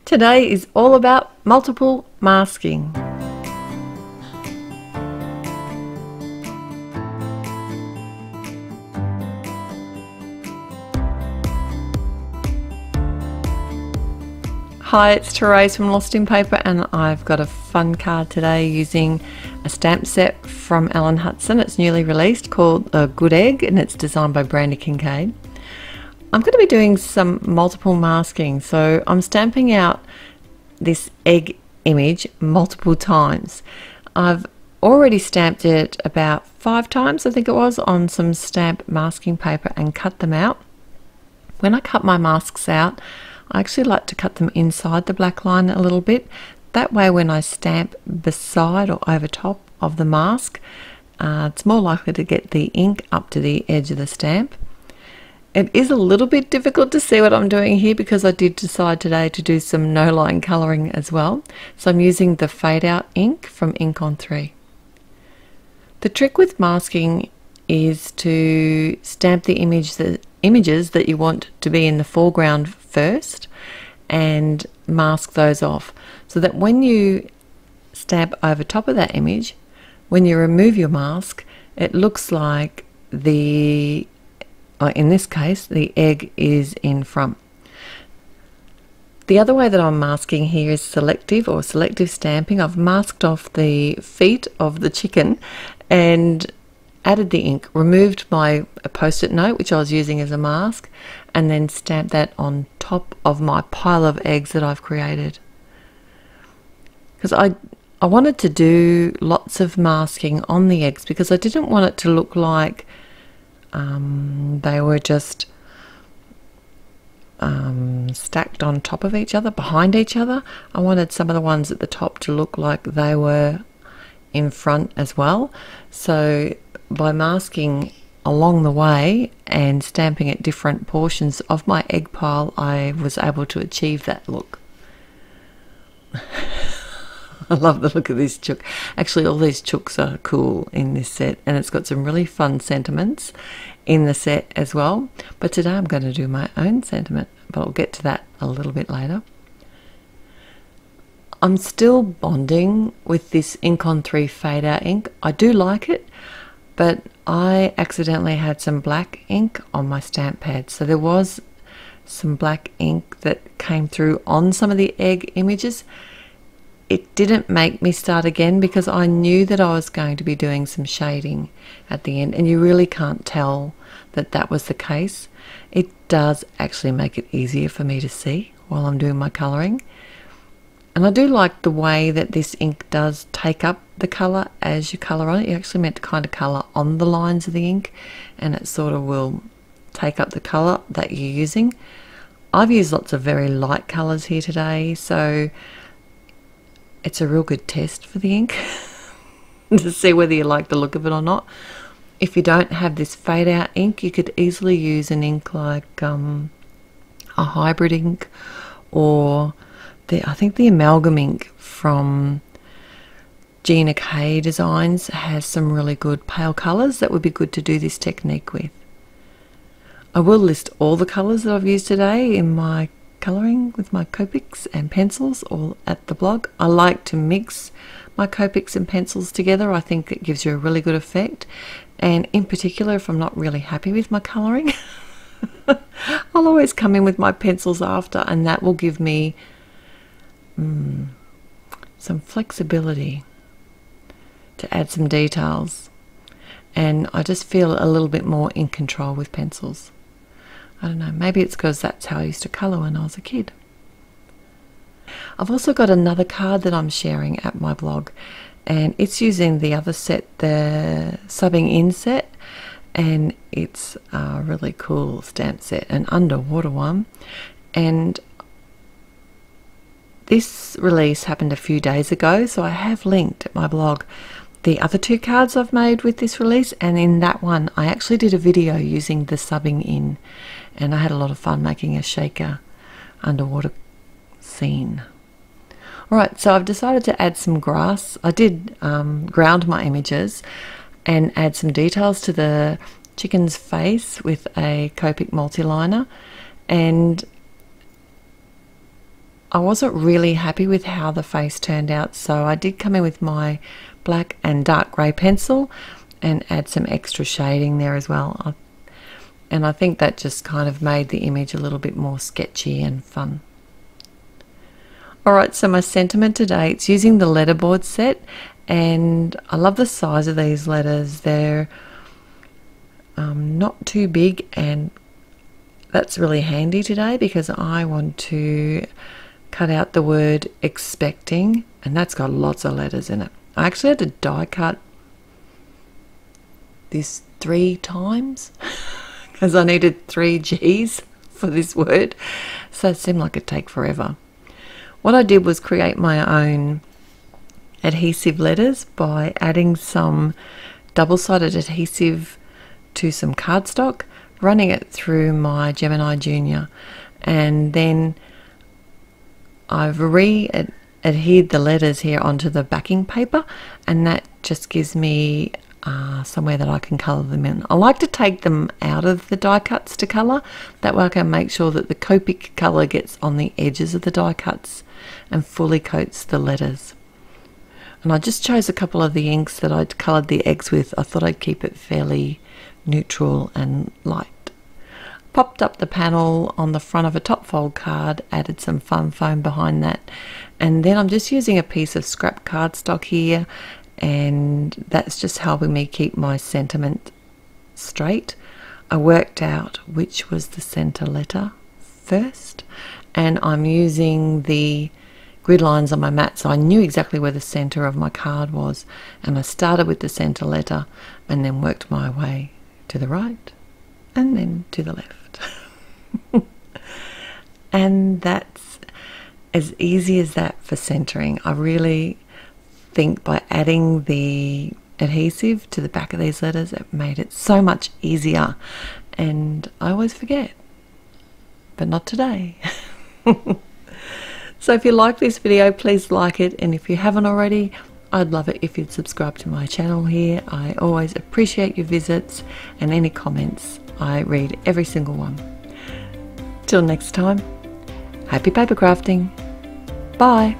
Today is all about multiple masking. Hi, it's Therese from Lostinpaper, and I've got a fun card today using a stamp set from Ellen Hutson. It's newly released, called A Good Egg, and it's designed by Brandy Kincaid. I'm going to be doing some multiple masking, so I'm stamping out this egg image multiple times. I've already stamped it about 5 times, I think it was, on some stamp masking paper and cut them out. When I cut my masks out, I actually like to cut them inside the black line a little bit. That way when I stamp beside or over top of the mask, it's more likely to get the ink up to the edge of the stamp. It is a little bit difficult to see what I'm doing here because I did decide today to do some no-line colouring as well. So I'm using the Fade Out ink from Ink on 3. The trick with masking is to stamp the images that you want to be in the foreground first and mask those off, so that when you stamp over top of that image, when you remove your mask, it looks like in this case, the egg is in front. The other way that I'm masking here is selective stamping. I've masked off the feet of the chicken and added the ink, removed my post-it note, which I was using as a mask, and then stamped that on top of my pile of eggs that I've created. Because I wanted to do lots of masking on the eggs because I didn't want it to look like they were just stacked on top of each other, behind each other. I wanted some of the ones at the top to look like they were in front as well. So by masking along the way and stamping at different portions of my egg pile, I was able to achieve that look. I love the look of this chook. Actually, all these chooks are cool in this set, and it's got some really fun sentiments in the set as well. But today I'm going to do my own sentiment, but I'll get to that a little bit later. I'm still bonding with this Ink on 3 Fade Out ink. I do like it, but I accidentally had some black ink on my stamp pad. So there was some black ink that came through on some of the egg images. It didn't make me start again because I knew that I was going to be doing some shading at the end, and you really can't tell that that was the case. It does actually make it easier for me to see while I'm doing my colouring. And I do like the way that this ink does take up the colour as you colour on it. You're actually meant to kind of colour on the lines of the ink, and it sort of will take up the colour that you're using. I've used lots of very light colours here today, so it's a real good test for the ink to see whether you like the look of it or not. If you don't have this Fade Out ink, you could easily use an ink like a hybrid ink, or I think the amalgam ink from Gina K Designs has some really good pale colours that would be good to do this technique with. I will list all the colours that I've used today in my colouring with my Copics and pencils, all at the blog. I like to mix my Copics and pencils together. I think it gives you a really good effect, and in particular if I'm not really happy with my colouring I'll always come in with my pencils after, and that will give me some flexibility to add some details, and I just feel a little bit more in control with pencils. I don't know, maybe it's because that's how I used to colour when I was a kid. I've also got another card that I'm sharing at my blog, and it's using the other set, the Subbing In set, and it's a really cool stamp set, an underwater one. And this release happened a few days ago, so I have linked at my blog the other 2 cards I've made with this release, and in that one I actually did a video using the Subbing In, and I had a lot of fun making a shaker underwater scene. Alright, so I've decided to add some grass. I did ground my images and add some details to the chicken's face with a Copic multiliner, and I wasn't really happy with how the face turned out, so I did come in with my black and dark grey pencil and add some extra shading there as well. And I think that just kind of made the image a little bit more sketchy and fun. Alright, so my sentiment today, it's using the letterboard set, and I love the size of these letters. They're not too big, and that's really handy today because I want to cut out the word expecting, and that's got lots of letters in it. I actually had to die cut this 3 times because I needed 3 G's for this word, so it seemed like it'd take forever. What I did was create my own adhesive letters by adding some double-sided adhesive to some cardstock, running it through my Gemini Junior, and then I've adhered the letters here onto the backing paper, and that just gives me somewhere that I can colour them in. I like to take them out of the die cuts to colour, that way I can make sure that the Copic colour gets on the edges of the die cuts and fully coats the letters. And I just chose a couple of the inks that I'd coloured the eggs with. I thought I'd keep it fairly neutral and light. Popped up the panel on the front of a top fold card, added some fun foam behind that, and then I'm just using a piece of scrap cardstock here, and that's just helping me keep my sentiment straight. I worked out which was the center letter first, and I'm using the grid lines on my mat, so I knew exactly where the center of my card was, and I started with the center letter and then worked my way to the right and then to the left. And that's as easy as that for centering. I really think by adding the adhesive to the back of these letters, it made it so much easier, and I always forget, but not today. So if you like this video, please like it, and if you haven't already, I'd love it if you'd subscribe to my channel here. I always appreciate your visits and any comments. I read every single one. Till next time, happy paper crafting. Bye.